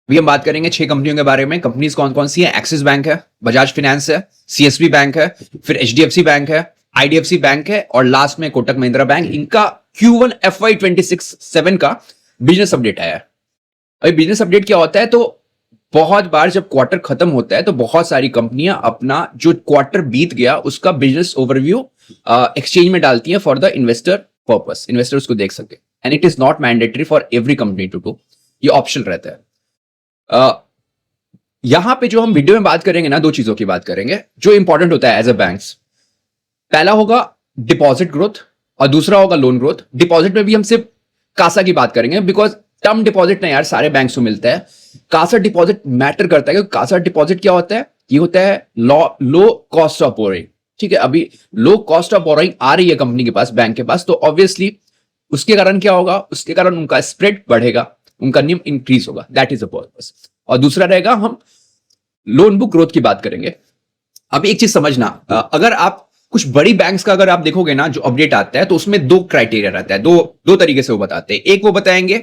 अभी हम बात करेंगे 6 कंपनियों के बारे में। कंपनीज कौन कौन सी है? एक्सिस बैंक है, बजाज फिनेंस है, सीएसबी बैंक है, फिर एचडीएफसी बैंक है, आईडीएफसी बैंक है और लास्ट में कोटक महिंद्रा बैंक। इनका Q1 FY 26-7 का बिजनेस अपडेट आया है। अभी बिजनेस अपडेट क्या होता है, तो बहुत बार जब क्वार्टर खत्म होता है तो बहुत सारी कंपनियां अपना जो क्वार्टर बीत गया उसका बिजनेस ओवरव्यू एक्सचेंज में डालती हैं for the investor purpose, investor उसको देख सके। And it is not mandatory for every company to do, ये ऑप्शन रहता है। यहां पे जो हम वीडियो में बात करेंगे ना, 2 चीजों की बात करेंगे जो इंपॉर्टेंट होता है एज अ बैंक्स। पहला होगा डिपॉजिट ग्रोथ और दूसरा होगा लोन ग्रोथ। डिपॉजिट में भी हम सिर्फ कासा की बात करेंगे, बिकॉज टर्म डिपॉजिट ना यार सारे बैंक्स को मिलता है, कासा डिपॉजिट मैटर करता है। क्योंकि कासा डिपॉजिट क्या होता है? ये होता है लो कॉस्ट ऑफ बोरिंग। ठीक है, अभी लो कॉस्ट ऑफ बोरिंग आ रही है कंपनी के पास, बैंक के पास, तो ऑब्वियसली उसके कारण क्या होगा? उसके कारण उनका स्प्रेड बढ़ेगा, उनका निम इंक्रीज होगा। That is the purpose. और दूसरा रहेगा, हम लोन बुक ग्रोथ की बात करेंगे। अब एक चीज समझना, अगर आप कुछ बड़ी बैंक्स का अगर आप देखोगे ना जो अपडेट आता है, तो उसमें 2 क्राइटेरिया रहता है, दो तरीके से वो बताते हैं। एक वो बताएंगे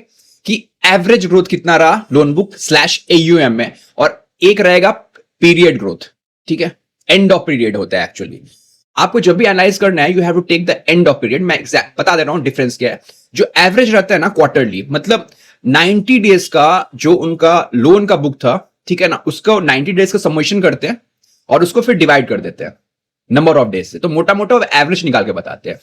कि एवरेज ग्रोथ कितना रहा लोन बुक /AUM में, और एक रहेगा पीरियड ग्रोथ। ठीक है, एंड ऑफ पीरियड होता है एक्चुअली। आपको जब भी एनालाइज करना है, you have to take the end of period. मैं एग्जैक्ट बता दे रहा हूं डिफरेंस क्या है। जो एवरेज रहता है ना क्वार्टरली, मतलब 90 डेज का जो उनका लोन का बुक था, ठीक है ना, उसको 90 डेज का समेशन करते हैं और उसको फिर डिवाइड कर देते हैं नंबर ऑफ डेज से, तो मोटा मोटा एवरेज निकाल के बताते हैं।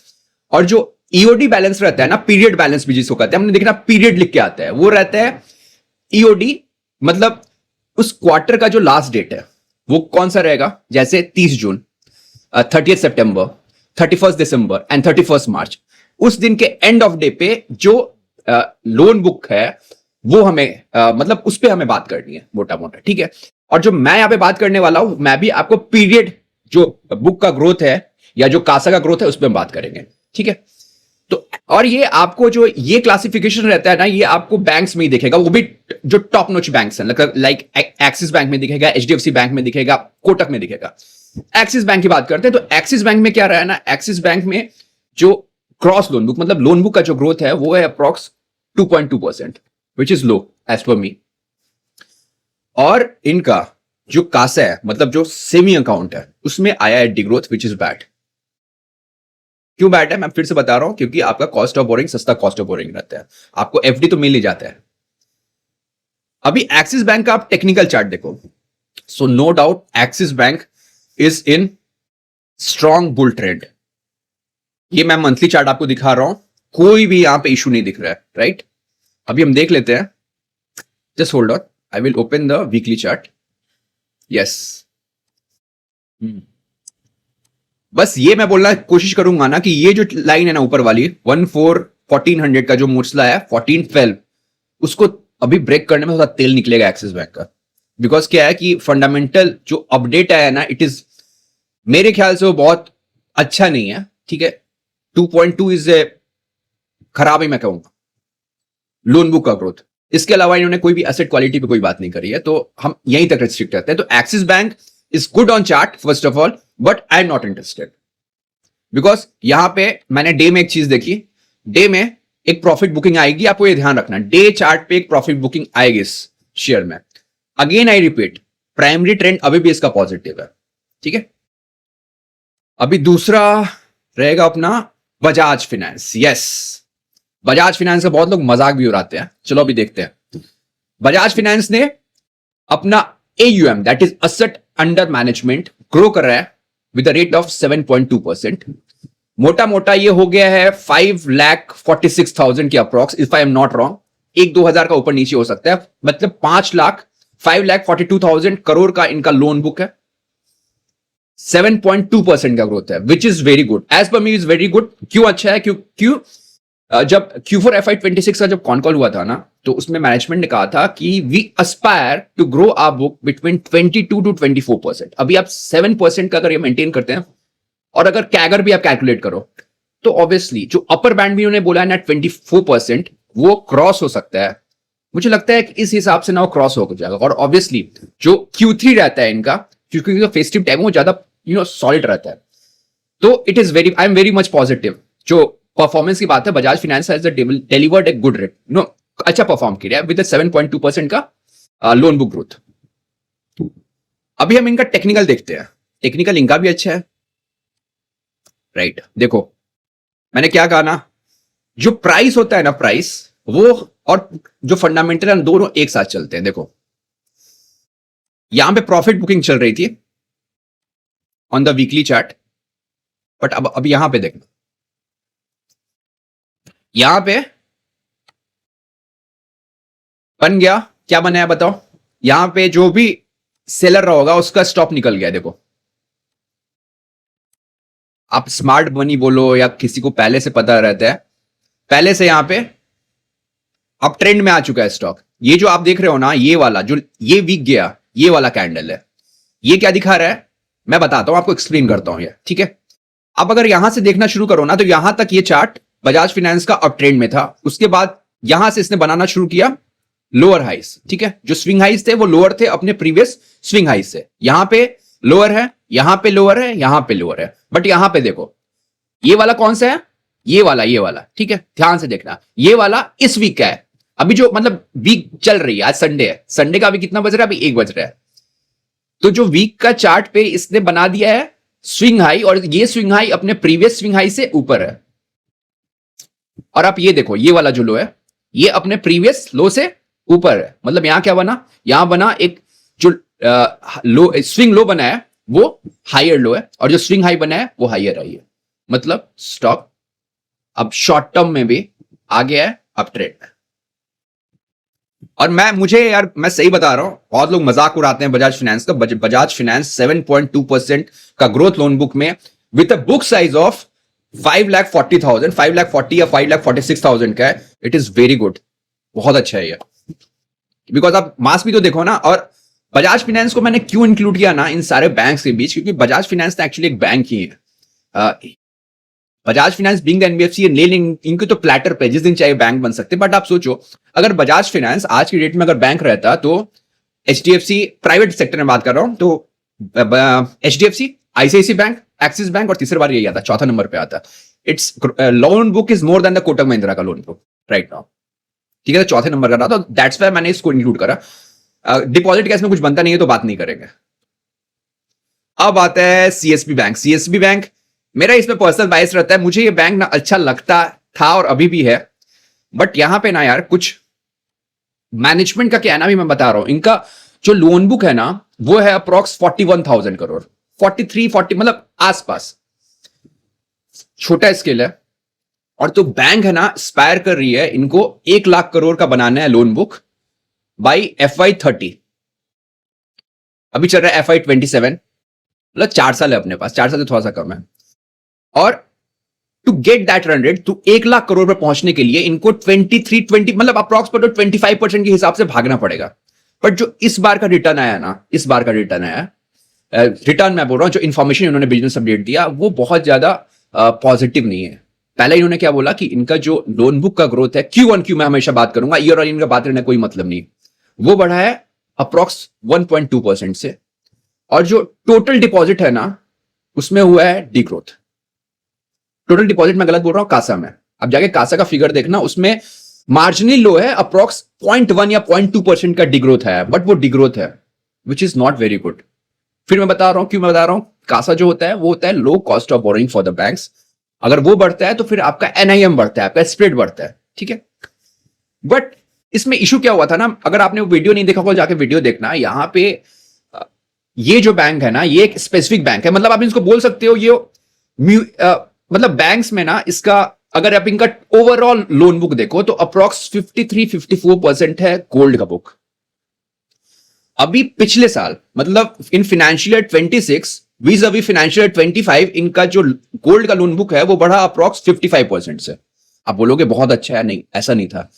और जो ईओडी बैलेंस रहता है ना, पीरियड बैलेंस भी जिसको कहते हैं, हमने देखना पीरियड लिख के आता है, वो रहता है ईओडी, मतलब उस क्वार्टर का जो लास्ट डेट है वो कौन सा रहेगा। जैसे 30 जून, 30 सितंबर, 31 दिसंबर एंड 31 मार्च, उस दिन के एंड ऑफ डे पे जो लोन बुक है वो हमें मतलब उस पे हमें बात करनी है मोटा मोटा। ठीक है, और जो मैं यहां पे बात करने वाला हूं, मैं भी आपको पीरियड जो बुक का ग्रोथ है या जो कासा का ग्रोथ है उस पर हम बात करेंगे। ठीक है, तो और ये आपको जो ये क्लासिफिकेशन रहता है ना, ये आपको बैंक्स में ही दिखेगा, वो भी जो टॉप नॉच बैंक्स हैं, लाइक एक्सिस बैंक में दिखेगा, एचडीएफसी बैंक में दिखेगा, कोटक में दिखेगा। एक्सिस बैंक की बात करते हैं, तो एक्सिस बैंक में क्या रहा है ना, एक्सिस बैंक में जो क्रॉस लोन बुक, मतलब लोन बुक का जो ग्रोथ है वो है approx 2.2%, which is low as per me. और इनका जो कासा है, मतलब जो सेविंग अकाउंट है, उसमें आया है डिग्रोथ, विच इज बैड। क्यों बैड है मैं फिर से बता रहा हूं, क्योंकि आपका कॉस्ट ऑफ बोरिंग सस्ता कॉस्ट ऑफ बोरिंग रहता है, आपको एफडी तो मिल ही जाता है। अभी एक्सिस बैंक का आप टेक्निकल चार्ट देखो, so no doubt Axis bank is in strong bull trend. ये मैं मंथली चार्ट आपको दिखा रहा हूं, कोई भी यहां पे इशू नहीं दिख रहा है, राइट। अभी हम देख लेते हैं, just hold on, I will open the weekly chart. Yes, बस ये मैं बोलना कोशिश करूंगा ना कि ये जो लाइन है ना ऊपर वाली 1400 का जो मूर्सला है 1412, उसको अभी ब्रेक करने में थोड़ा तेल निकलेगा एक्सिस बैंक का। बिकॉज क्या है कि फंडामेंटल जो अपडेट आया है ना, इट इज मेरे ख्याल से वो बहुत अच्छा नहीं है। ठीक है, 2.2 इज ए खराब ही मैं कहूंगा लोन बुक का ग्रोथ। इसके अलावा इन्होंने कोई भी एसेट क्वालिटी पे कोई बात नहीं करी है, तो हम यहीं तक रिस्ट्रिक्ट करते हैं। तो axis bank is good on chart first of all, but I am not interested, because यहां पे मैंने डे में एक चीज देखी, डे में एक प्रॉफिट बुकिंग आएगी, आपको ये ध्यान रखना, डे चार्ट पे एक प्रॉफिट बुकिंग आएगी इस शेयर में। Again I repeat, primary trend अभी भी इसका पॉजिटिव है। ठीक है, अभी दूसरा रहेगा अपना Bajaj finance. Yes, Bajaj finance का बहुत लोग मजाक भी उड़ाते हैं, चलो अभी देखते हैं। बजाज फाइनेंस ने अपना AUM, that is asset under management, grow कर रहा है विद द रेट ऑफ 7.2%। मोटा मोटा ये हो गया है 5,46,000 के approx, if I am not wrong. 1-2 हजार का ऊपर नीचे हो सकता है, मतलब 5,42,000 करोड़ का इनका लोन बुक है, 7.2% का ग्रोथ है, which is very good, as per me is very good. क्यों अच्छा है? क्यों जब Q4 FY 26 का जब कॉन कॉल हुआ था ना, तो उसमें मैनेजमेंट ने कहा था कि we aspire to grow our book between 22 to 24%। अभी आप 7% का अगर ये मेंटेन करते हैं, और अगर कैगर भी आप कैलकुलेट करो, तो ऑब्वियसली जो अपर बैंड भी उन्होंने बोला है ना 24%, वो क्रॉस हो सकता है। मुझे लगता है कि इस हिसाब से ना वो क्रॉस हो जाएगा। और ऑब्वियसली जो Q3 रहता है इनका, क्योंकि जो फेस्टिव टाइम वो ज्यादा सॉलिड रहता है, तो it is very, I am very much positive. जो परफॉर्मेंस की बात है, Bajaj finance has delivered a good rate, अच्छा परफॉर्म किया विद 7.2% का लोन बुक ग्रोथ। अभी हम इनका टेक्निकल देखते हैं, टेक्निकल इनका भी अच्छा है, राइट। देखो मैंने क्या कहा ना, जो प्राइस होता है ना, प्राइस वो और जो फंडामेंटल है दोनों एक साथ चलते हैं। देखो यहां पे प्रॉफिट बुकिंग चल रही थी on the weekly chart, but अब यहां पे देखना, यहां पे बन गया, क्या बना है बताओ, यहां पे जो भी सेलर रहा होगा उसका स्टॉप निकल गया। देखो आप स्मार्ट मनी बोलो या किसी को पहले से पता रहता है, पहले से यहां पे अब ट्रेंड में आ चुका है स्टॉक। ये जो आप देख रहे हो ना, ये वाला जो ये वीक गया, ये वाला कैंडल है, ये क्या दिखा रहा है मैं बताता हूं आपको, एक्सप्लेन करता हूं ये, ठीक है। अब अगर यहां से देखना शुरू करो ना, तो यहां तक ये चार्ट बजाज फाइनेंस का अप ट्रेंड में था, उसके बाद यहां से इसने बनाना शुरू किया लोअर हाइस, ठीक है। जो स्विंग हाइस थे वो लोअर थे अपने प्रीवियस स्विंग हाइस से, यहां पे लोअर है, यहां पे लोअर है, यहां पे लोअर है, बट यहां पे देखो ये वाला कौन सा है, ये वाला, ठीक है, ध्यान से देखना, ये वाला इस वीक का है। अभी जो मतलब वीक चल रही है, आज संडे है, संडे का अभी कितना बज रहा है, अभी 1 बज रहा है, तो जो वीक का चार्ट पे इसने बना दिया है स्विंग हाई, और ये स्विंग हाई अपने प्रीवियस स्विंग हाई से ऊपर है। और आप ये देखो, ये वाला जो लो है ये अपने प्रीवियस लो से ऊपर है, मतलब यहां क्या बना, यहां बना एक जो लो स्विंग लो बना है वो हायर लो है, और जो स्विंग हाई बना है वो हायर हाई है। मतलब स्टॉक अब शॉर्ट टर्म में भी आ गया है अप ट्रेंड में। और मुझे यार मैं सही बता रहा हूं, बहुत लोग मजाक उड़ाते हैं बजाज फाइनेंस का। बजाज फाइनेंस 7.2% का ग्रोथ लोन बुक में with a book size of 5,40,000, 5,40,000 या 5,46,000 का है। इट इज वेरी गुड, बहुत अच्छा है ये, बिकॉज आप मास भी तो देखो ना। और बजाज फाइनेंस को मैंने क्यों इंक्लूड किया ना इन सारे बैंक्स के बीच, क्योंकि बजाज फाइनेंस तो एक्चुअली एक बैंक ही है। Bajaj finance being the NBFC इनके तो प्लेटर पे जिस दिन चाहे बैंक बन सकते, बट आप सोचो अगर बजाज फाइनेंस आज की डेट में अगर बैंक रहता, तो एचडीएफसी प्राइवेट सेक्टर में बात कर रहा हूं, तो HDFC, ICIC bank, Axis bank, और तीसरी बार यही आता, चौथा नंबर पे आता। Its loan book is more than the Kotak Mahindra का लोन बुक राइट नाउ, ठीक है, तो चौथे नंबर का रहा, तो दैट्स व्हाई मैंने इसको इंक्लूड करा। डिपॉजिट केस में कुछ बनता नहीं है तो बात नहीं करेंगे। अब आता है सीएसबी बैंक। सीएसबी बैंक मेरा इसमें पर्सनल बायस रहता है, मुझे ये बैंक ना अच्छा लगता था और अभी भी है, बट यहां पे ना यार कुछ मैनेजमेंट का क्या है ना, भी मैं बता रहा हूं, इनका जो लोन बुक है ना वो है अप्रॉक्स 41,000 करोड़, 40 मतलब आसपास, छोटा स्केल है। और तो बैंक है ना एक्सपायर कर रही है, इनको 1 लाख करोड़ का बनाना है लोन बुक बाई FY30, अभी चल रहा है FY27, मतलब 4 साल है अपने पास, 4 साल से थोड़ा सा कम है। और to get that run rate, तो 1 लाख करोड़ पर पहुंचने के लिए इनको 20 मतलब अप्रॉक्सिमेट 25% के हिसाब से भागना पड़ेगा। बट जो इस बार का रिटर्न आया ना, इस बार का रिटर्न आया, रिटर्न मैं बोल रहा हूं, जो इन्फॉर्मेशन इन्होंने बिजनेस अपडेट दिया वो बहुत ज्यादा पॉजिटिव नहीं है। पहले इन्होंने क्या बोला कि इनका जो लोन बुक का ग्रोथ है, Q1Q मैं हमेशा बात करूंगा, ईयर ऑन ईयर बात करने कोई मतलब नहीं, वो बढ़ा है अप्रॉक्स 1.2% से, और जो टोटल डिपॉजिट है ना उसमें हुआ है डी ग्रोथ। टोटल डिपॉजिट मैं गलत बोल रहा हूं, कासा में, अब जाके कासा का फिगर देखना, उसमें मार्जिनल लो है, अप्रॉक्स 0.1 या 0.2% का डिग्रोथ है, बट वो डिग्रोथ है which is not very good. फिर मैं बता रहा हूं, क्यों मैं बता रहा हूं, कासा जो होता है वो होता है low cost of borrowing for the banks, अगर वो बढ़ता है तो फिर आपका एनआईएम बढ़ता है, आपका स्प्रेड बढ़ता है, ठीक है। बट इसमें इशू क्या हुआ था ना, अगर आपने वो वीडियो नहीं देखा होगा जाके वीडियो देखना, यहां पे ये जो बैंक है ना ये एक स्पेसिफिक बैंक है, मतलब आप इसको बोल सकते हो ये मतलब बैंक्स में ना इसका, अगर आप इनका ओवरऑल लोन बुक देखो तो अप्रॉक्स 53-54% है गोल्ड का बुक। अभी पिछले साल मतलब इन फाइनेंशियल ईयर 26 वीज अभी फाइनेंशियल ईयर 25 इनका जो गोल्ड का लोन बुक है वो बढ़ा अप्रॉक्स 55% से। आप बोलोगे बहुत अच्छा है, नहीं ऐसा नहीं था,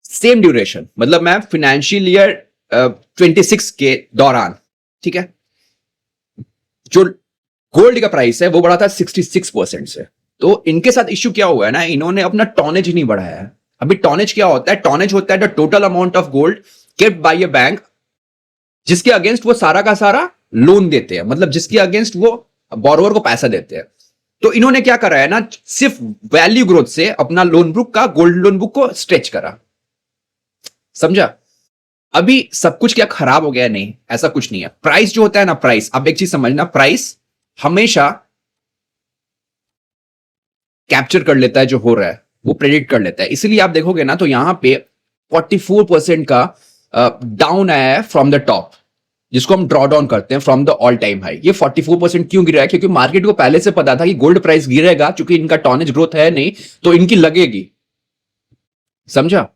सेम ड्यूरेशन, मतलब मैं फाइनेंशियल ईयर 26 के दौरान, ठीक है, जो गोल्ड का प्राइस है वो बढ़ा था 66% से। तो इनके साथ इश्यू क्या हुआ है ना, इन्होंने अपना टॉनेज नहीं बढ़ाया है। अभी टॉनेज क्या होता है, टॉनेज होता है the total amount of gold kept bye a bank, जिसके अगेंस्ट वो सारा का सारा लोन देते हैं, मतलब जिसके अगेंस्ट वो बोरोवर को पैसा देते हैं। तो इन्होंने क्या करा है ना, सिर्फ वैल्यू ग्रोथ से अपना लोन बुक का, गोल्ड लोन बुक को स्ट्रेच करा, समझा। अभी सब कुछ क्या खराब हो गया? नहीं, ऐसा कुछ नहीं है। प्राइस जो होता है ना, प्राइस, अब एक चीज समझना, प्राइस हमेशा कैप्चर कर लेता है जो हो रहा है, वो प्रेडिक्ट कर लेता है। इसलिए आप देखोगे ना तो यहां पे 44% का डाउन आया है फ्रॉम द टॉप, जिसको हम ड्रॉ डाउन करते हैं from the all time high. ये 44% क्यों गिरा है? क्योंकि मार्केट को पहले से पता था कि गोल्ड प्राइस गिरेगा, क्योंकि इनका टॉनेज ग्रोथ है नहीं तो इनकी लगेगी। समझा?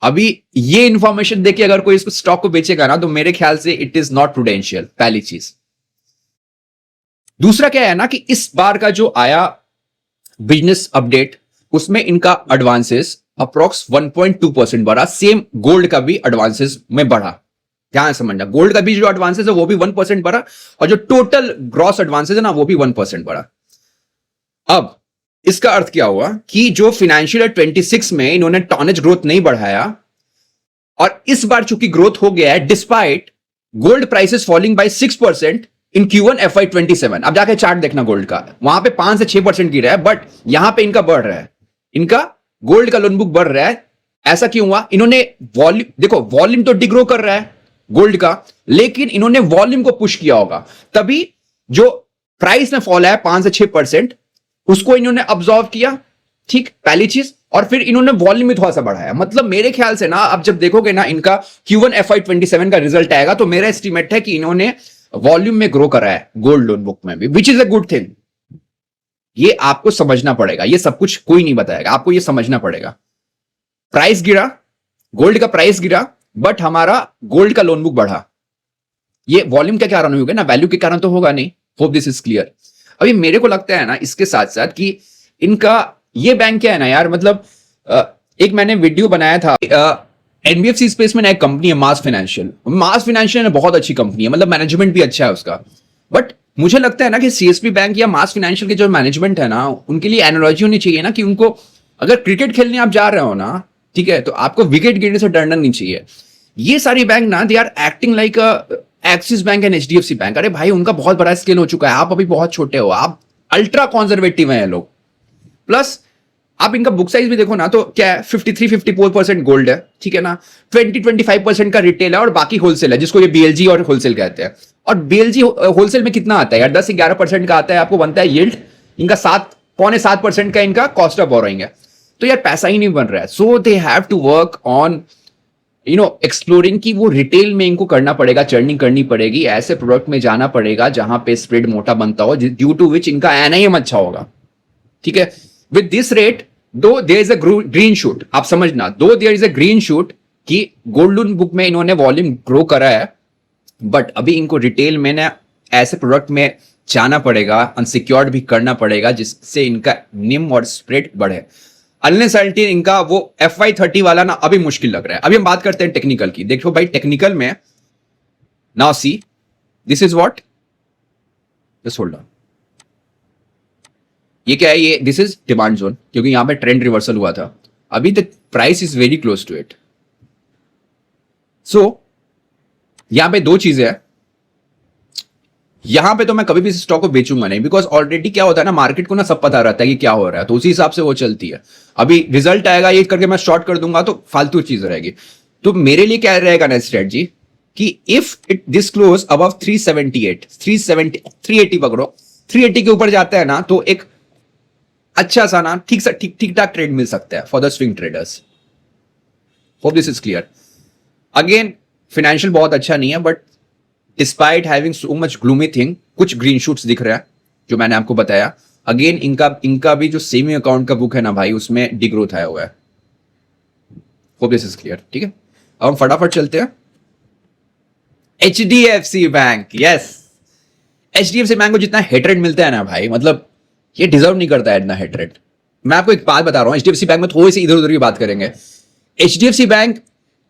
अभी ये इंफॉर्मेशन देके अगर कोई इसको स्टॉक को बेचेगा ना, तो मेरे ख्याल से इट इज नॉट प्रूडेंशियल, पहली चीज। दूसरा क्या है ना कि इस बार का जो आया बिजनेस अपडेट, उसमें इनका एडवांसेस अप्रोक्स 1.2% बढ़ा। सेम गोल्ड का भी एडवांसेस में बढ़ा। ध्यान समझना, गोल्ड का भी जो एडवांसेस है वो भी 1% बढ़ा, और जो टोटल ग्रॉस एडवांसेस है ना वो भी 1% बढ़ा। अब इसका अर्थ क्या हुआ कि जो फाइनेंशियल 26 में इन्होंने टॉनेज ग्रोथ नहीं बढ़ाया, और इस बार चूंकि ग्रोथ हो गया है despite gold prices falling by 6% in Q1 FY27। अब जाके चार्ट देखना गोल्ड का, वहां पे 5 से 6% गिरा है, बट यहां पे इनका बढ़ रहा है। इनका गोल्ड का लोन बुक बढ़ रहा है। ऐसा क्यों हुआ? इन्होंने वॉल्यूम, देखो वॉल्यूम तो डिग्रो कर रहा है गोल्ड का, लेकिन इन्होंने वॉल्यूम को पुश किया होगा, तभी जो प्राइस में फॉल है 5 से 6%, उसको इन्होंने ऑब्जॉर्व किया। ठीक, पहली चीज। और फिर इन्होंने वॉल्यूम में थोड़ा सा बढ़ाया। मतलब मेरे ख्याल से ना, अब जब देखोगे ना इनका Q1 FY27 का रिजल्ट आएगा, तो मेरा एस्टीमेट है कि इन्होंने वॉल्यूम में ग्रो करा है गोल्ड लोन बुक में भी, विच इज अ गुड थिंग। ये आपको समझना पड़ेगा, ये सब कुछ कोई नहीं बताएगा, आपको ये समझना पड़ेगा। प्राइस गिरा, गोल्ड का प्राइस गिरा, बट हमारा गोल्ड का लोन बुक बढ़ा। ये वॉल्यूम के कारण होगा ना, वैल्यू के कारण तो होगा नहीं। Hope this is clear. अभी मेरे को लगता है ना इसके साथ साथ कि इनका ये बैंक क्या है ना यार, मतलब एक मैंने वीडियो बनाया था, एनबीएफसी स्पेस में ना एक कंपनी है मास फाइनेंशियल। मास फाइनेंशियल बहुत अच्छी कंपनी है, मतलब मैनेजमेंट भी अच्छा है उसका। बट मुझे लगता है ना कि सीएसबी बैंक या मास फाइनेंशियल के जो मैनेजमेंट है ना, उनके लिए एनालॉजी होनी चाहिए ना कि उनको, अगर क्रिकेट खेलने आप जा रहे हो ना, ठीक है, तो आपको विकेट गिरने से डरना नहीं चाहिए। ये सारी बैंक ना, they are acting like Axis bank and HDFC bank. अरे भाई, उनका बहुत बड़ा स्केल हो चुका है, आप अभी बहुत छोटे हो, आप अल्ट्रा कॉन्जर्वेटिव हैं लोग। प्लस आप इनका बुक साइज भी देखो ना, तो क्या है, 53-54% गोल्ड है, ठीक है ना, 20-25% का रिटेल है, और बाकी होलसेल है, जिसको ये बीएलजी और होलसेल कहते हैं। और बीएलजी होलसेल में कितना आता है यार? 10-11% का आता है, आपको बनता है यील्ड। इनका 7-7.25% का इनका कॉस्ट ऑफ बोरोइंग है। तो यार पैसा ही नहीं बन रहा है। So they have to work on exploring, कि वो रिटेल में इनको करना पड़ेगा, चर्निंग करनी पड़ेगी, ऐसे प्रोडक्ट में जाना पड़ेगा जहां पे स्प्रेड मोटा बनता हो, ड्यू टू विच इनका एनआईएम अच्छा होगा। ठीक है, with this rate, though there is a green shoot, आप समझना, though there is a green shoot कि गोल्ड लोन बुक में इन्होंने वॉल्यूम ग्रो करा है, बट अभी इनको रिटेल में ना ऐसे प्रोडक्ट में जाना पड़ेगा, अनसिक्योर्ड भी करना पड़ेगा, जिससे इनका निम और स्प्रेड बढ़े। अनलेस इनका वो FY30 वाला ना अभी मुश्किल लग रहा है। अभी हम बात करते हैं टेक्निकल की। देखो भाई, टेक्निकल में now see, this is what, just hold on. ये क्या है? ये दिस इज डिमांड जोन, क्योंकि यहां पे ट्रेंड रिवर्सल हुआ था। अभी the price is very close to it. So यहां पे दो चीजें हैं। यहां पे तो मैं कभी भी स्टॉक को बेचूंगा नहीं, बिकॉज ऑलरेडी क्या होता है ना, मार्केट को ना सब पता रहता है कि क्या हो रहा है, तो उसी हिसाब से वो चलती है। अभी रिजल्ट आएगा ये करके मैं शॉर्ट कर दूंगा तो फालतू चीज रहेगी। तो मेरे लिए क्या रहेगा ना स्ट्रेटजी, कि if it this close above 378, 370, 380 पकड़ो, 380 के ऊपर जाता है ना, तो एक अच्छा सा ना ठीक ठाक ट्रेड मिल सकता है for the swing traders. Hope this is clear. Again, financial बहुत अच्छा नहीं है, but despite having so much gloomy thing, कुछ ग्रीन शूट्स दिख रहा है जो मैंने आपको बताया। अगेन, इनका भी जो सेविंग अकाउंट का बुक है ना भाई, उसमें डिग्रोथ आया हुआ है। Hope this is clear. ठीक है, अब हम फटाफट चलते हैं HDFC bank. Yes, HDFC bank को जितना हेटरेट मिलता है ना भाई, मतलब ये डिजर्व नहीं करता है इतना हेटरेट। मैं आपको एक बात बता रहा हूं, HDFC बैंक में थोड़ी सी इधर उधर की बात करेंगे। HDFC बैंक,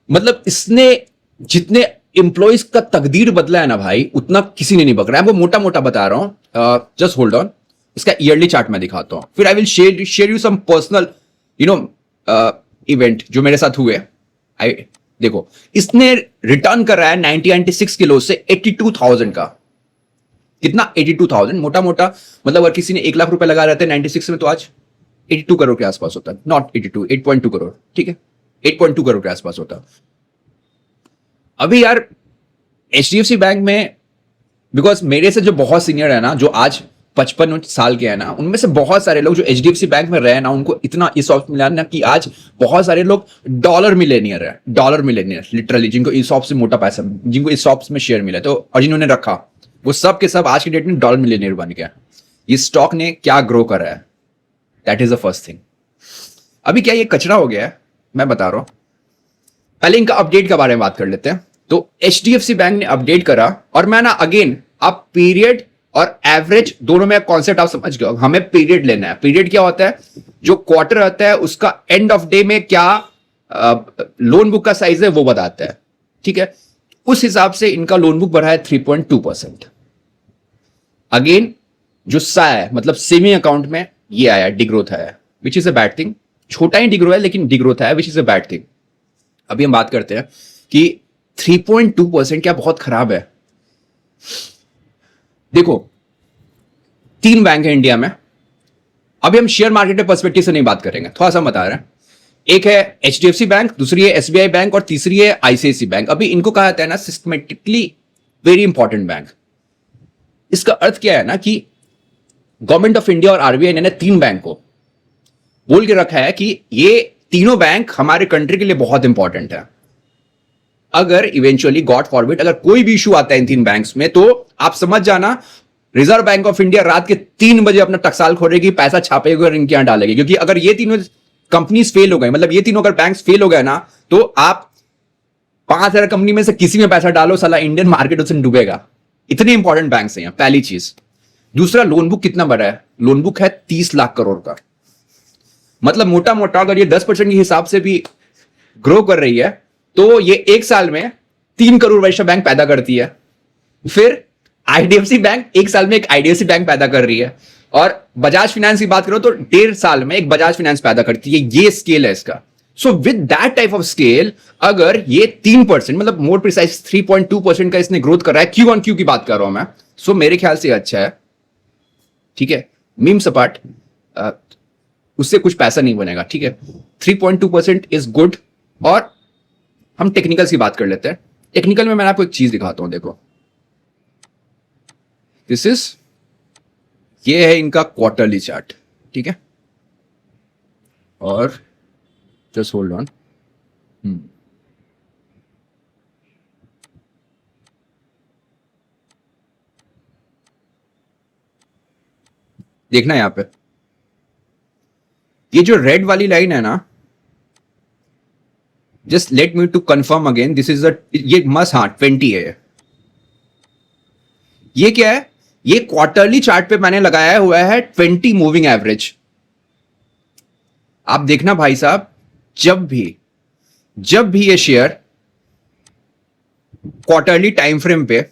मतलब इसने जितने एम्प्लॉइज का तकदीर बदला है ना भाई, उतना किसी ने नहीं पकड़ा। आपको मोटा मोटा बता रहा हूं, जस्ट होल्ड ऑन। इसका ईयरली चार्ट मैं दिखाता हूं, फिर I will share you some personal event जो मेरे साथ हुए। देखो, इसने रिटर्न कर रहा है 1996 किलो से 82,000 का। कितना? 82,000। मोटा मोटा मतलब अगर किसी ने 1 लाख रुपए लगा रहते हैं 96 में, तो आज 82 करोड़ के आसपास होता है। नॉट 82, 8.2 करोड़। ठीक है, 8.2 करोड़ के आसपास होता है। अभी यार HDFC बैंक में, बिकॉज मेरे से जो बहुत सीनियर है ना, जो आज 55 साल के हैं ना, उनमें से बहुत सारे लोग जो HDFC बैंक में रहे ना, उनको इतना ESOP मिला ना कि आज बहुत सारे लोग डॉलर मिलेनियर है, डॉलर मिलेनियर लिटरली, जिनको ESOP से मोटा पैसा, जिनको ESOP में शेयर मिला तो, और जिन्होंने रखा, वो सब के सब आज की डेट में डॉलर मिलेनियर बन गया। ये स्टॉक ने क्या ग्रो करा है, that is the first thing. अभी क्या ये कचरा हो गया है, मैं बता रहा हूं। पहले इनका अपडेट के बारे में बात कर लेते हैं। तो HDFC बैंक ने अपडेट करा, और मैं ना अगेन, आप पीरियड और एवरेज दोनों में कॉन्सेप्ट आप समझ गए। हमें पीरियड लेना है। पीरियड क्या होता है, जो क्वार्टर आता है उसका एंड ऑफ डे में क्या लोन बुक का साइज है वो बताता है, ठीक है। उस हिसाब से इनका लोन बुक बढ़ा है 3.2%। अगेन जो सा है, मतलब सेविंग अकाउंट में ये आया, डिग्रोथ आया, विच इज अ बैड थिंग। छोटा ही डिग्रो है लेकिन डिग्रोथ आया, विच इज अ बैड थिंग। अभी हम बात करते हैं कि 3.2% क्या बहुत खराब है। देखो 3 बैंक है इंडिया में। अभी हम शेयर मार्केट के पर्सपेक्टिव से नहीं बात करेंगे, थोड़ा सा बता रहे हैं। एक है HDFC बैंक, दूसरी है SBI बैंक, और तीसरी है ICICI बैंक। अभी इनको कहा जाता है ना सिस्टमेटिकली वेरी इंपॉर्टेंट बैंक। इसका अर्थ क्या है ना कि गवर्नमेंट ऑफ इंडिया और RBI ने 3 बैंक को बोल के रखा है कि ये तीनों बैंक हमारे कंट्री के लिए बहुत इंपॉर्टेंट है। अगर इवेंचुअली गॉड फॉरबिड अगर कोई भी इशू आता है इन 3 बैंक्स में, तो आप समझ जाना रिजर्व बैंक ऑफ इंडिया रात के 3 बजे अपना टकसाल खोलेगी, पैसा छापेगी और इनके यहां डालेगी। क्योंकि अगर ये तीनों कंपनीज फेल हो गई, मतलब ये तीनों अगर बैंक्स फेल हो गए ना, तो आप 5,000 कंपनी में से किसी में पैसा डालो, साला इंडियन मार्केट उससे डूबेगा। इतने इंपॉर्टेंट बैंक्स हैं, पहली चीज। दूसरा, लोन बुक कितना बड़ा है? लोन बुक है 30 लाख करोड़ का। मतलब मोटा मोटा अगर ये 10% के हिसाब से भी ग्रो कर रही है, तो ये एक साल में 3 करोड़ वैश्य बैंक पैदा करती है। फिर IDFC बैंक एक साल में एक IDFC बैंक पैदा कर रही है, और बजाज फाइनेंस की बात करो तो 1.5 साल में एक बजाज फाइनेंस पैदा करती है। ये स्केल है इसका। So with that type of scale, अगर ये 3%, मतलब मोर प्रिसाइज 3.2% का इसने ग्रोथ कर रहा है, क्यू ऑन क्यू की बात कर रहा हूं मैं, सो मेरे ख्याल से अच्छा है, ठीक है। मीम्स अपार्ट, उससे कुछ पैसा नहीं बनेगा, ठीक है। 3.2% इज गुड। और हम टेक्निकल्स की बात कर लेते हैं। टेक्निकल में मैं आपको एक चीज दिखाता हूं, देखो। दिस इज, ये है इनका क्वार्टरली चार्ट, ठीक है। और जस्ट होल्ड ऑन, देखना यहां पे, ये जो रेड वाली लाइन है ना, just let me to confirm again, this is ये मस्ट, हाँ 20 है। ये क्या है? ये क्वार्टरली चार्ट पे मैंने लगाया हुआ है 20 मूविंग एवरेज। आप देखना भाई साहब, जब भी ये शेयर क्वार्टरली टाइम फ्रेम पे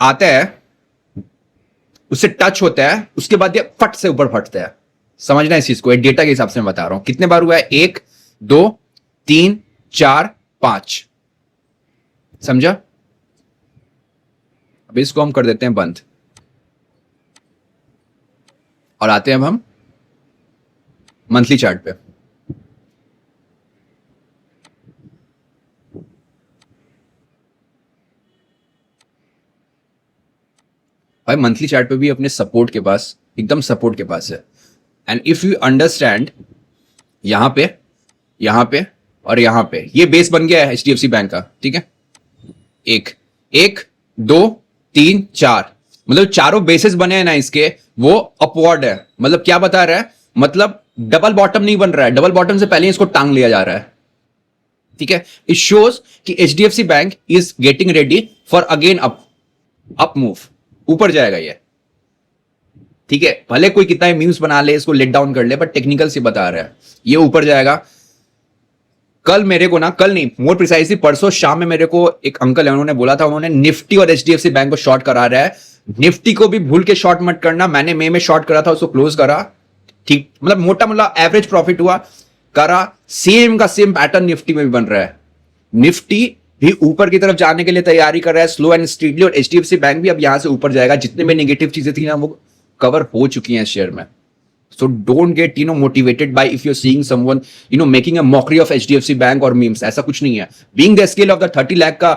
आता है, उससे टच होता है, उसके बाद ये फट से ऊपर फटता है। समझना इस चीज को, डेटा के हिसाब से मैं बता रहा हूं। कितने बार हुआ है? 1 2 3 4 5, समझा? अब इसको हम कर देते हैं बंद, और आते हैं अब हम मंथली चार्ट पे। भाई मंथली चार्ट पे भी अपने सपोर्ट के पास, एकदम सपोर्ट के पास है। एंड इफ यू अंडरस्टैंड, यहां पे और यहां पे ये बेस बन गया है HDFC बैंक का, ठीक है। 1 2 3 4, मतलब चारों बेसिस बने हैं ना इसके, वो अपवर्ड है। मतलब क्या बता रहा है? मतलब डबल बॉटम नहीं बन रहा है, डबल बॉटम से पहले इसको टांग लिया जा रहा है, ठीक है। इट शोज कि HDFC bank is getting ready for again up move, ऊपर जाएगा ये, ठीक है। भले कोई कितना ही मीम्स बना ले, इसको लेट डाउन कर ले, बट टेक्निकल से बता रहा है ये ऊपर जाएगा। कल मेरे को ना, कल नहीं मोर प्रिसाइसली परसों शाम में मेरे को एक अंकल है, उन्होंने बोला था, उन्होंने निफ्टी और HDFC बैंक को शॉर्ट करा रहा है। निफ्टी को भी भूल के शॉर्ट मत करना। मैंने मई में शॉर्ट करा था, उसको क्लोज करा, ठीक, मतलब मोटा मोटा एवरेज प्रॉफिट हुआ, करा। सेम का सेम पैटर्न निफ्टी में भी बन रहा है। निफ्टी भी ऊपर की तरफ जाने के लिए तैयारी कर रहा है स्लो एंड स्टीडली, और HDFC बैंक भी अब यहां से ऊपर जाएगा। जितने भी नेगेटिव चीजें थी ना, वो कवर हो चुकी हैं शेयर में, So don't get motivated by if you're seeing someone making a mockery of HDFC Bank or memes. ऐसा कुछ नहीं है. Being the scale of the 30 lakh का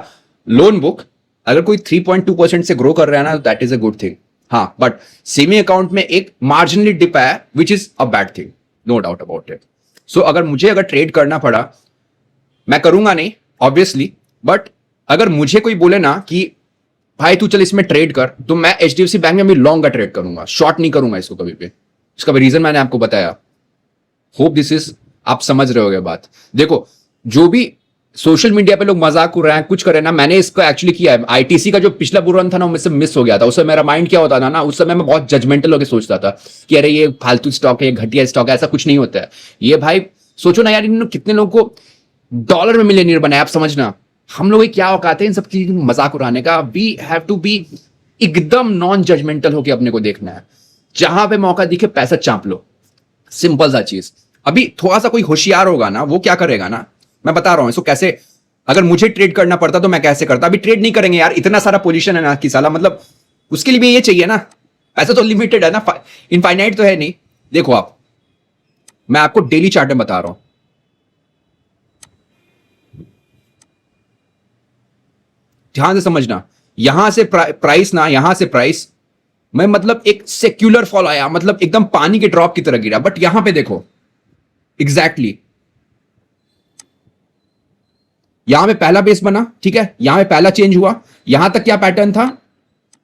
लोन बुक, अगर कोई 3.2% से ग्रो कर रहा है ना, that is a good thing. हाँ, बट सेमी अकाउंट में एक मार्जिनली डिप है, which is a bad thing, no doubt about it. So अगर ट्रेड करना पड़ा, मैं करूंगा नहीं ऑब्वियसली, बट अगर मुझे कोई बोले ना कि भाई तू चल इसमें ट्रेड कर, तो मैं HDFC बैंक में भी लॉन्ग का ट्रेड करूंगा, शॉर्ट नहीं करूंगा इसको कभी भी. इसका भी रीजन मैंने आपको बताया. होप दिस इज, आप समझ रहे होगे बात. देखो, जो भी सोशल मीडिया पे लोग मजाक कर रहे हैं, कुछ कर रहे हैं ना, मैंने इसको एक्चुअली किया है. ITC का जो पिछला बुरा रन था ना, मुझसे मिस हो गया था. उस समय मेरा माइंड क्या होता था ना, उस समय मैं बहुत जजमेंटल होकर सोचता था कि अरे ये फालतू स्टॉक है, ये घटिया स्टॉक है. ऐसा कुछ नहीं होता है. ये भाई सोचो ना यार, इन कितने लोगों को डॉलर में मिलियनियर बनाया, आप समझना. हम लोग क्या औकात है इन सब चीज मजाक उड़ाने का. वी हैव टू बी एकदम नॉन जजमेंटल होकर अपने को देखना है. जहां पे मौका दिखे पैसा चाप लो, सिंपल सा चीज. अभी थोड़ा सा कोई होशियार होगा ना, वो क्या करेगा ना, मैं बता रहा हूं इसको कैसे. अगर मुझे ट्रेड करना पड़ता तो मैं कैसे करता. अभी ट्रेड नहीं करेंगे यार, इतना सारा पोजीशन है ना कि साला, मतलब उसके लिए भी ये चाहिए ना, पैसा तो लिमिटेड है ना, इनफाइनाइट तो है नहीं. देखो आप, मैं आपको डेली चार्ट में बता रहा हूं, ध्यान से समझना. यहां से प्राइस ना, यहां से प्राइस मैं मतलब एक सेक्युलर फॉल आया, मतलब एकदम पानी के ड्रॉप की तरह गिरा. बट यहां पे देखो एग्जैक्टली यहां पे पहला बेस बना, ठीक है, यहां पे पहला चेंज हुआ. यहां तक क्या पैटर्न था,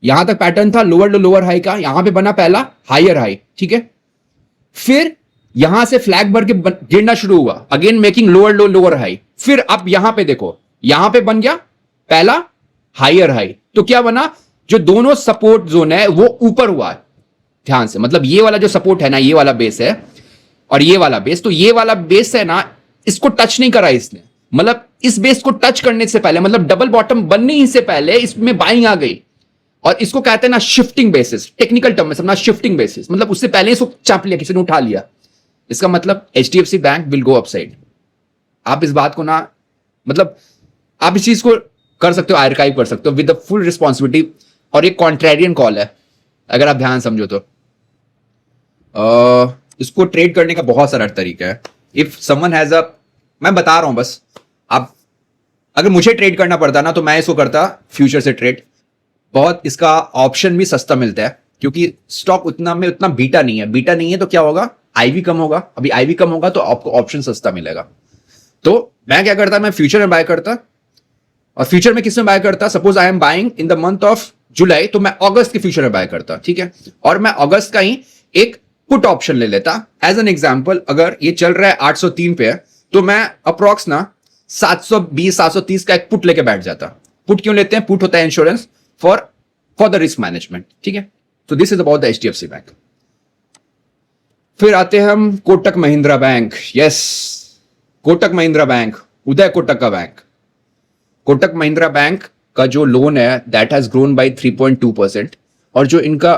यहां तक पैटर्न था लोअर लो लोअर हाई का. यहां पे बना पहला हायर हाई, ठीक है. फिर यहां से फ्लैग भर के गिरना शुरू हुआ, अगेन मेकिंग लोअर लो लोअर हाई. फिर अब यहां पे देखो, यहां पे बन गया पहला हायर हाई. तो क्या बना, जो दोनों सपोर्ट जोन है वो ऊपर हुआ. ध्यान से, मतलब ये वाला जो सपोर्ट है ना, ये वाला बेस है, और ये वाला बेस, तो ये वाला बेस है ना, इसको टच नहीं करा इसने. मतलब इस बेस को टच करने से पहले, मतलब डबल बॉटम बनने ही से पहले इसमें बाइंग आ गई. और इसको कहते हैं ना शिफ्टिंग बेसिस, टेक्निकल टर्म में समझना, शिफ्टिंग बेसिस. मतलब उससे पहले इसको चाप लिया, किसी ने उठा लिया. इसका मतलब HDFC bank will go upside. आप इस बात को ना, मतलब आप इस चीज को कर सकते हो, आर्काइव कर सकते हो विद द फुल रिस्पॉन्सिबिलिटी. और ये कॉन्ट्रेरियन कॉल है, अगर आप ध्यान समझो तो. इसको ट्रेड करने का बहुत सारा तरीका है. इफ समवन हैज अ, मैं बता रहा हूं बस, आप अगर मुझे ट्रेड करना पड़ता ना, तो मैं इसको करता फ्यूचर से ट्रेड. बहुत इसका ऑप्शन भी सस्ता मिलता है, क्योंकि स्टॉक उतना बीटा नहीं है. बीटा नहीं है तो क्या होगा, IV कम होगा. अभी IV कम होगा तो आपको ऑप्शन सस्ता मिलेगा. तो मैं क्या करता, मैं फ्यूचर में बाय करता. और फ्यूचर में किस में बाय करता, suppose I am buying in the month of July, तो मैं अगस्त के फ्यूचर में बाय करता, ठीक है. और मैं अगस्त का ही एक पुट ऑप्शन ले लेता. एज एन एग्जांपल, अगर ये चल रहा है 803 पे, तो मैं अप्रोक्स ना 720 730 का एक पुट लेके बैठ जाता. पुट क्यों लेते हैं, पुट होता है insurance for the risk management, ठीक है. तो this is about the HDFC bank. फिर आते हैं हम Kotak Mahindra bank. Yes, Kotak Mahindra bank, Uday Kotak का बैंक. कोटक महिंद्रा बैंक का जो लोन है दैट हैज ग्रोन बाय 3.2%. और जो इनका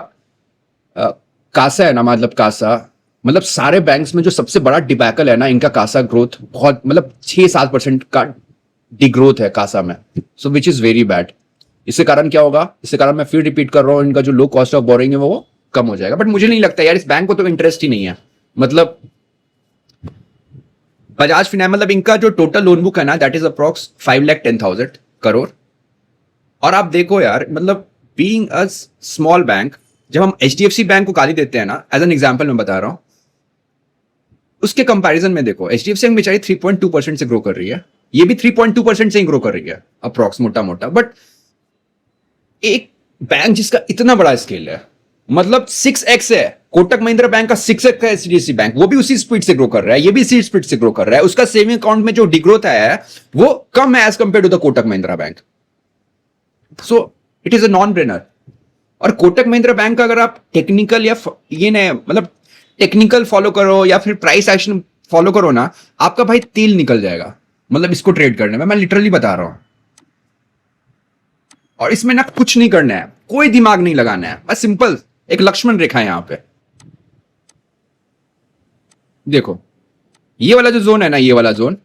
कासा है ना, मतलब कासा, मतलब सारे बैंक्स में जो सबसे बड़ा डिबैकल है ना, इनका कासा ग्रोथ बहुत, मतलब 6-7% का डिग्रोथ है कासा में. सो विच इज वेरी बैड. इसके कारण क्या होगा, इसके कारण मैं फिर रिपीट कर रहा हूं, इनका जो लो कॉस्ट ऑफ बोरिंग है वो कम हो जाएगा. बट मुझे नहीं लगता यार, इस बैंक को तो इंटरेस्ट ही नहीं है. मतलब बजाज फिनांस, मतलब इनका जो टोटल लोन बुक है ना, दैट इज अप्रॉक्स 5,10,000 करोड़. और आप देखो यार, मतलब बीइंग अ स्मॉल बैंक, जब हम HDFC बैंक को गाली देते हैं ना, एज एन एग्जांपल मैं बता रहा हूं, उसके कंपैरिजन में देखो HDFC बैंक बेचारी 3.2% से ग्रो कर रही है, ये भी 3.2% से ही ग्रो कर रही है अप्रॉक्स, मोटा मोटा. बट एक बैंक जिसका इतना बड़ा स्केल है, मतलब 6x है कोटक महिंद्रा बैंक का, 6x है HDFC बैंक, वो भी उसी स्पीड से ग्रो कर रहा है, ये भी इसी स्पीड से ग्रो कर रहा है. उसका सेविंग अकाउंट में जो डिग्रोथ आया है वो कम है as compare to the Kotak Mahindra bank. So it is a non brainer. और कोटक महिंद्रा बैंक का अगर आप टेक्निकल या ये नहीं, मतलब टेक्निकल फॉलो करो या फिर प्राइस एक्शन फॉलो करो ना, आपका भाई तेल निकल जाएगा. मतलब इसको ट्रेड करने में, मैं लिटरली बता रहा हूं. और इसमें ना कुछ नहीं करना है, कोई दिमाग नहीं लगाना है, बस सिंपल एक लक्ष्मण रेखा है यहां पे. देखो ये वाला जो जोन है ना, ये वाला जोन,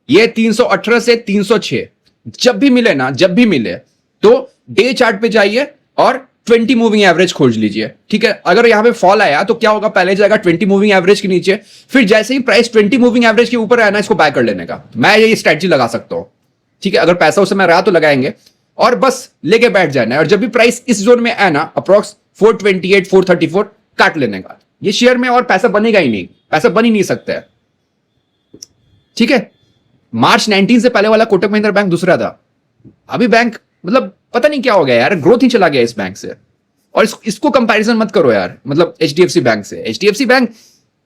ये 318 से 306 जब भी मिले ना, जब भी मिले तो डे चार्ट पे जाइए और 20 मूविंग एवरेज खोज लीजिए, ठीक है। अगर यहां पे फॉल आया तो क्या होगा, पहले जाएगा 20 मूविंग एवरेज के नीचे, फिर जैसे ही प्राइस 20 मूविंग एवरेज के ऊपर आया ना, इसको बाय कर लेने का। मैं ये स्ट्रेटजी लगा सकता हूं, ठीक है। अगर पैसा उस समय रहा तो लगाएंगे और बस लेके बैठ जाना है, और जब भी प्राइस इस जोन में आए ना, अप्रोक्स 428 434 काट लेने का। ये शेयर में और पैसा बनेगा ही नहीं, पैसा बन ही नहीं सकता है, ठीक है। मार्च 19 से पहले वाला कोटक महिंद्रा बैंक दूसरा था, अभी बैंक मतलब पता नहीं क्या हो गया यार, ग्रोथ ही चला गया इस बैंक से। और इसको कंपैरिजन मत करो यार, मतलब एचडीएफसी बैंक से। एचडीएफसी बैंक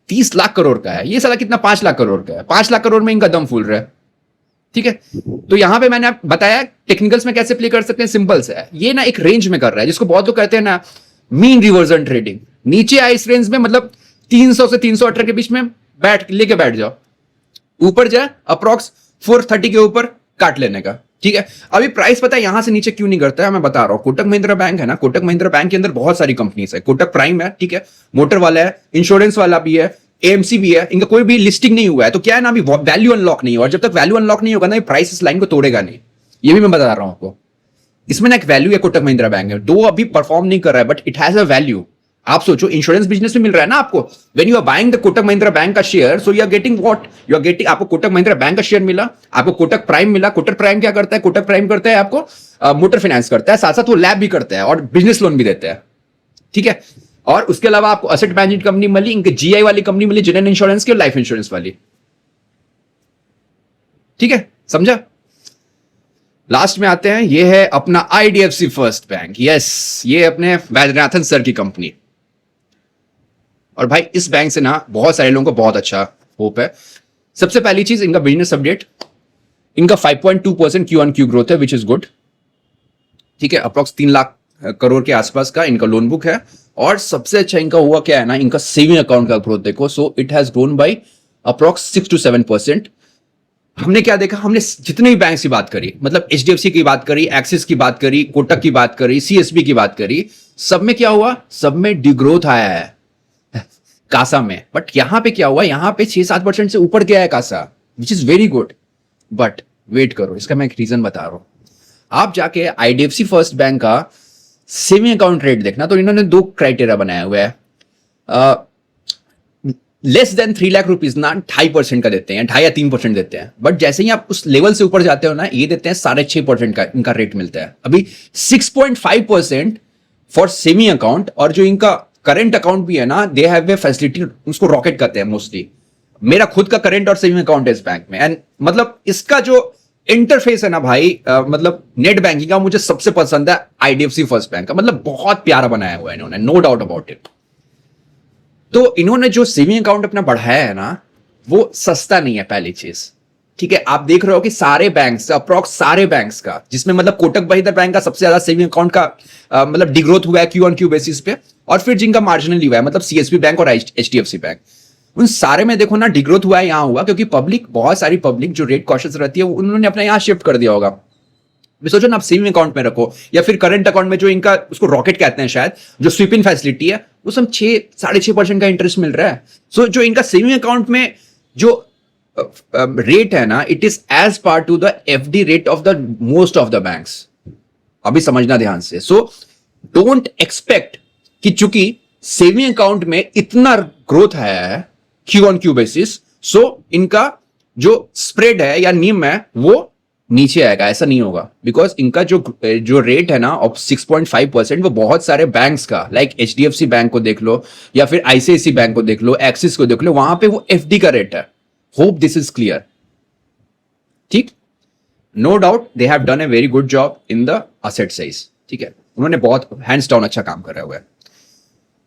30 लाख करोड़ का है, ये साला कितना 5 लाख करोड़ का है। 5 लाख करोड़ में इनका दम फूल रहा है, ठीक है। तो यहां पे मैंने बताया टेक्निकल्स में कैसे प्ले कर सकते हैं, सिंपल से है। ये ना एक रेंज में कर रहा है, जिसको बहुत लोग कहते हैं ना मीन रिवर्जन ट्रेडिंग। नीचे आए इस रेंज में, मतलब 300 से 318 के बीच में लेके बैठ जाओ, ऊपर जाए अप्रोक्स 430 के ऊपर काट लेने का, ठीक है। अभी प्राइस पता है यहां से नीचे क्यों नहीं करता है, मैं बता रहा हूं। कोटक महिंद्रा बैंक है ना, कोटक महिंद्रा बैंक के अंदर बहुत सारी कंपनीज है। कोटक प्राइम है, ठीक है, मोटर वाला है, इंश्योरेंस वाला भी है, एएमसी भी है। इनका कोई भी लिस्टिंग नहीं हुआ है, तो क्या है ना, अभी वैल्यू अनलॉक नहीं हुआ। और जब तक वैल्यू अनलॉक नहीं होगा ना, प्राइस इस लाइन को तोड़ेगा नहीं। ये भी मैं बता रहा हूं आपको। इसमें ना एक वैल्यू है कोटक महिंद्रा बैंक है, दो अभी परफॉर्म नहीं कर रहा है, but it has a value. आप सोचो, इंश्योरेंस बिजनेस में मिल रहा है ना आपको, when you are buying the Kotak Mahindra bank का share, so you are getting what, you are getting, आपको कोटक महिंद्रा बैंक का शेयर मिला, आपको कोटक प्राइम मिला। कोटक प्राइम क्या करता है, कोटक प्राइम करता है आपको मोटर फाइनेंस करता है, साथ साथ वो लैब भी करता है और बिजनेस लोन भी देता है, ठीक है। और उसके अलावा आपको असेट मैनेजमेंट कंपनी मिली, इनके जीआई वाली कंपनी मिली, जनरल इंश्योरेंस की और लाइफ इंश्योरेंस वाली, ठीक है, समझा। लास्ट में आते हैं, ये है अपना आईडीएफसी फर्स्ट बैंक। यस, ये अपने वैद्यनाथन सर की कंपनी। और भाई इस बैंक से ना बहुत सारे लोगों को बहुत अच्छा होप है। सबसे पहली चीज, इनका बिजनेस अपडेट, इनका 5.2% क्यू ऑन क्यू ग्रोथ है, विच इज गुड, ठीक है। अप्रोक्स 3 लाख करोड़ के आसपास का इनका लोन बुक है। और सबसे अच्छा इनका हुआ क्या है ना, इनका सेविंग अकाउंट का ग्रोथ देखो, so it has grown by approx 6 to 7%। हमने क्या देखा, हमने जितने भी बैंक की बात करी, मतलब एचडीएफसी की बात करी, एक्सिस की बात करी, कोटक की बात करी, सीएसबी की बात करी, सब में क्या हुआ, सब में डिग्रोथ आया है कासा में। बट यहां पे क्या हुआ, यहां पे 6-7% से ऊपर गया है CASA, which is very good. But wait करो, इसका मैं एक रीजन बता रहा हूं। आप जाके आईडीएफसी फर्स्ट बैंक का सेविंग अकाउंट रेट देखना, तो इन्होंने 2 क्राइटेरिया बनाया हुआ है। लेस देन 3 लाख रुपीज ना 2.5% का देते हैं, 2.5 या 3% देते हैं। बट जैसे ही आप उस लेवल से ऊपर जाते हो ना, ये देते हैं 6.5% का इनका रेट मिलता है। अभी 6.5% फॉर सेविंग अकाउंट, और जो इनका करंट अकाउंट भी है ना, दे हैव ए फैसिलिटी, उसको रॉकेट कहते हैं मोस्टली। मेरा खुद का करंट और सेविंग अकाउंट है इस बैंक में, एंड मतलब इसका जो इंटरफेस है ना भाई, मतलब नेट बैंकिंग का, मुझे सबसे पसंद है आईडीएफसी फर्स्ट बैंक का। मतलब बहुत प्यारा बनाया हुआ है इन्होंने, नो डाउट अबाउट इट। तो इन्होंने जो सेविंग अकाउंट अपना बढ़ाया है ना, वो सस्ता नहीं है, पहली चीज, ठीक है। आप देख रहे हो कि सारे बैंक्स, अप्रॉक्स सारे बैंक्स का, जिसमें मतलब कोटक महिंद्रा बैंक का सबसे ज्यादा सेविंग अकाउंट का मतलब डिग्रोथ हुआ है क्यू ऑन क्यू बेसिस पे, और फिर जिनका मार्जिनली हुआ है, मतलब सीएसबी बैंक और एचडीएफसी बैंक, उन सारे में देखो ना डिग्रोथ हुआ है। यहां हुआ क्योंकि पब्लिक, बहुत सारी पब्लिक जो रेट कॉशियस रहती है, उन्होंने अपना यहां शिफ्ट कर दिया होगा। सोचो ना, आप सेविंग अकाउंट में रखो या फिर करंट अकाउंट में, जो इनका उसको रॉकेट कहते हैं शायद, जो स्वीप इन फैसिलिटी है, वो सब 6-6.5% का इंटरेस्ट मिल रहा है। सो जो इनका सेविंग अकाउंट में जो रेट है ना, it is as part to the FD rate of the most of the banks. अभी समझना ध्यान से। सो डोंट एक्सपेक्ट कि चूंकि सेविंग अकाउंट में इतना ग्रोथ आया है क्यू ऑन क्यू बेसिस, सो इनका जो स्प्रेड है या निम है वो नीचे आएगा, ऐसा नहीं होगा। बिकॉज इनका जो रेट है ना ऑफ 6.5%, वो बहुत सारे बैंक्स का, लाइक एचडीएफसी बैंक को देख लो या फिर आईसीआईसी बैंक को देख लो, एक्सिस को देख लो, वहां पे वो एफडी का रेट है। होप दिस इज क्लियर, ठीक। No doubt they have done a very good job in the asset size, ठीक है। उन्होंने बहुत हैंड्स डाउन अच्छा काम कर रहा हुआ है।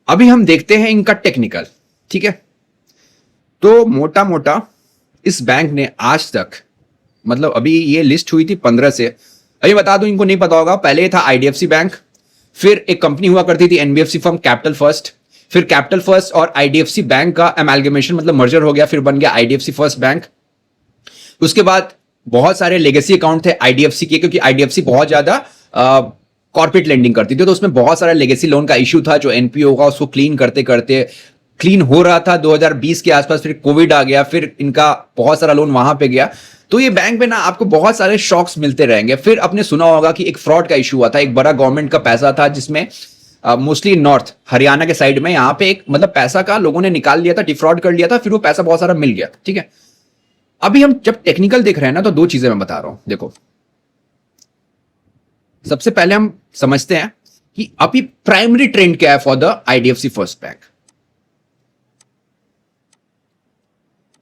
अभी हम देखते हैं इनका टेक्निकल, ठीक है। तो मोटा मोटा इस बैंक ने आज तक, मतलब अभी ये लिस्ट हुई थी 15 से, अभी बता दूं इनको नहीं पता होगा, पहले था आईडीएफसी बैंक, फिर एक कंपनी हुआ करती थी एनबीएफसी फर्म कैपिटल फर्स्ट, फिर कैपिटल फर्स्ट और आईडीएफसी बैंक का एमालगमेशन, मतलब मर्जर हो गया, फिर बन गया आईडीएफसी फर्स्ट बैंक। उसके बाद बहुत सारे लेगेसी अकाउंट थे आईडीएफसी के, क्योंकि आईडीएफसी बहुत ज्यादा कॉर्पोरेट लेंडिंग करती थी, तो उसमें बहुत सारा लेगेसी लोन का इश्यू था, जो एनपीओ होगा उसको क्लीन करते करते क्लीन हो रहा था 2020 के आसपास, फिर कोविड आ गया, फिर इनका बहुत सारा लोन वहां पे गया। तो ये बैंक में ना आपको बहुत सारे शॉक्स मिलते रहेंगे। फिर आपने सुना होगा कि एक फ्रॉड का इशू हुआ था, एक बड़ा गवर्नमेंट का पैसा था जिसमें मोस्टली नॉर्थ हरियाणा के साइड में, यहाँ पे एक मतलब पैसा का लोगों ने निकाल लिया था, डिफ्रॉड कर लिया था, फिर वो पैसा बहुत सारा मिल गया। ठीक है, अभी हम जब टेक्निकल देख रहे हैं ना, तो दो चीजें मैं बता रहा हूं। देखो, सबसे पहले हम समझते हैं कि अभी प्राइमरी ट्रेंड क्या है for the IDFC first bank.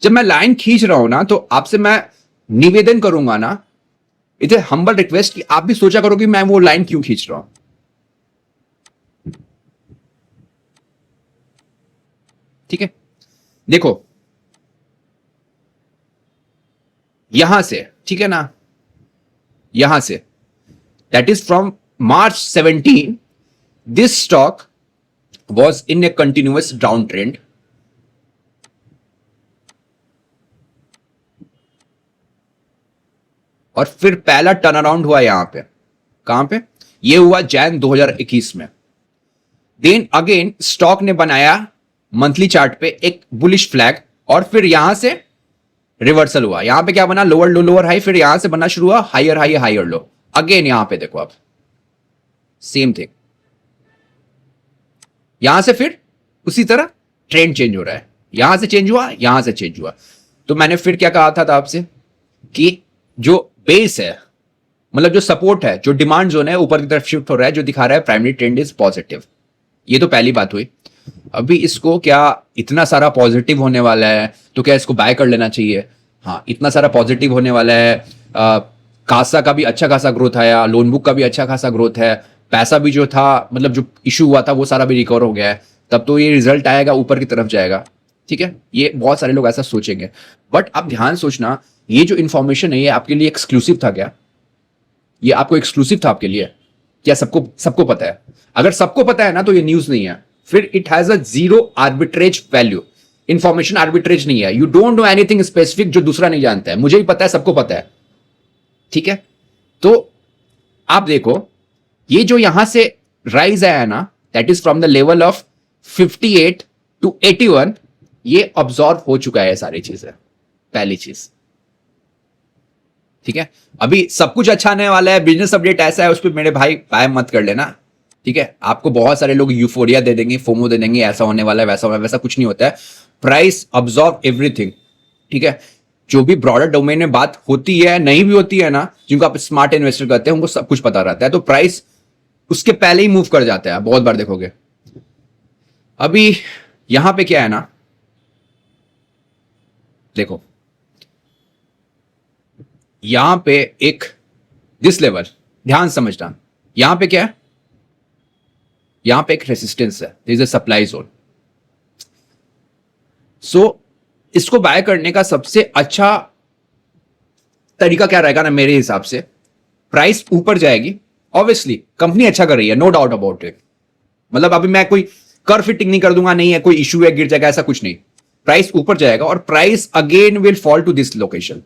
जब मैं लाइन खींच रहा हूं ना, तो आपसे मैं निवेदन करूंगा ना, इट इज हम्बल रिक्वेस्ट कि आप भी सोचा करो कि मैं वो लाइन क्यों खींच रहा हूं। ठीक है, देखो यहां से, ठीक है ना, यहां से, that is from March 17, this stock was in a continuous downtrend. और फिर पहला टर्न अराउंड हुआ यहां पे, कहां पे, ये हुआ जैन 2021 में। देन अगेन स्टॉक ने बनाया मंथली चार्ट पे एक बुलिश फ्लैग, और फिर यहां से रिवर्सल हुआ। यहां पे क्या बना, लोअर लो लोअर हाई, फिर यहां से बनना शुरू हुआ higher high higher low. Again यहां पे देखो आप, सेम थिंग, यहां से फिर उसी तरह ट्रेंड चेंज हो रहा है, यहां से चेंज हुआ, यहां से चेंज हुआ। तो मैंने फिर क्या कहा था आपसे कि जो बेस है, मतलब जो सपोर्ट है, जो डिमांड जोन है, ऊपर की तरफ शिफ्ट हो रहा है, जो दिखा रहा है प्राइमरी ट्रेंड इज पॉजिटिव। ये तो पहली बात हुई। अभी इसको क्या इतना सारा पॉजिटिव होने वाला है, तो क्या इसको बाय कर लेना चाहिए? हाँ, इतना सारा पॉजिटिव होने वाला है, कासा का भी अच्छा खासा ग्रोथ आया, लोन बुक का भी अच्छा खासा ग्रोथ है, पैसा भी जो था, मतलब जो इशू हुआ था वो सारा भी रिकवर हो गया है, तब तो ये रिजल्ट आएगा, ऊपर की तरफ जाएगा। ठीक है, ये बहुत सारे लोग ऐसा सोचेंगे, बट आप ध्यान सोचना, ये जो इंफॉर्मेशन है ये आपके लिए एक्सक्लूसिव था क्या? ये आपको एक्सक्लूसिव था आपके लिए? क्या सबको पता है? अगर सबको पता है ना, तो ये न्यूज नहीं है, फिर it has a zero arbitrage value. Information arbitrage नहीं है, you don't know anything specific जो दूसरा नहीं जानता है। मुझे भी पता है, सबको पता है। ठीक है, तो आप देखो, ये जो यहां से राइज आया ना, that is from the level of 58 to 81, ये ऑब्जॉर्व हो चुका है सारी चीजें, पहली चीज। ठीक है, अभी सब कुछ अच्छा आने वाला है, बिजनेस अपडेट ऐसा है, उस पर मेरे भाई बाय मत कर लेना। ठीक है, आपको बहुत सारे लोग यूफोरिया दे देंगे, फोमो दे देंगे, ऐसा होने वाला है, वैसा होने वाला है, वैसा कुछ नहीं होता है। Price observe everything. ठीक है, जो भी ब्रॉडर डोमेन में बात होती है, नहीं भी होती है ना, जिनको आप स्मार्ट इन्वेस्टर कहते हैं, उनको सब कुछ पता रहता है, तो प्राइस उसके पहले ही मूव कर जाता है, बहुत बार देखोगे। अभी यहां पे क्या है ना, देखो यहां पे एक दिस लेवल, ध्यान समझना, यहां पे क्या है, यहां पे एक रेसिस्टेंस है, this is a supply zone. So इसको बाय करने का सबसे अच्छा तरीका क्या रहेगा ना, मेरे हिसाब से, प्राइस ऊपर जाएगी, ऑब्वियसली कंपनी अच्छा कर रही है, नो डाउट अबाउट इट, मतलब अभी मैं कोई कर फिटिंग नहीं कर दूंगा, नहीं है कोई इशू है, गिर जाएगा, ऐसा कुछ नहीं। प्राइस ऊपर जाएगा और price again will fall to this location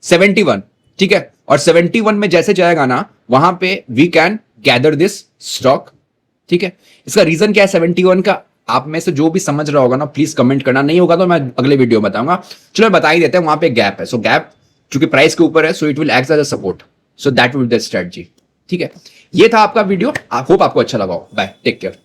71। ठीक है, और 71 में जैसे जाएगा ना, वहां पे we can gather this stock. ठीक है, इसका रीजन क्या है 71 का, आप में से जो भी समझ रहा होगा ना, प्लीज कमेंट करना, नहीं होगा तो मैं अगले वीडियो में बताऊंगा। चलो मैं बता ही देते हैं, वहां पे गैप है, सो गैप चूंकि प्राइस के ऊपर है, so it will act as a support, so that will be the strategy. ठीक है, ये था आपका वीडियो, आई होप आपको अच्छा लगा हो। Bye, take care.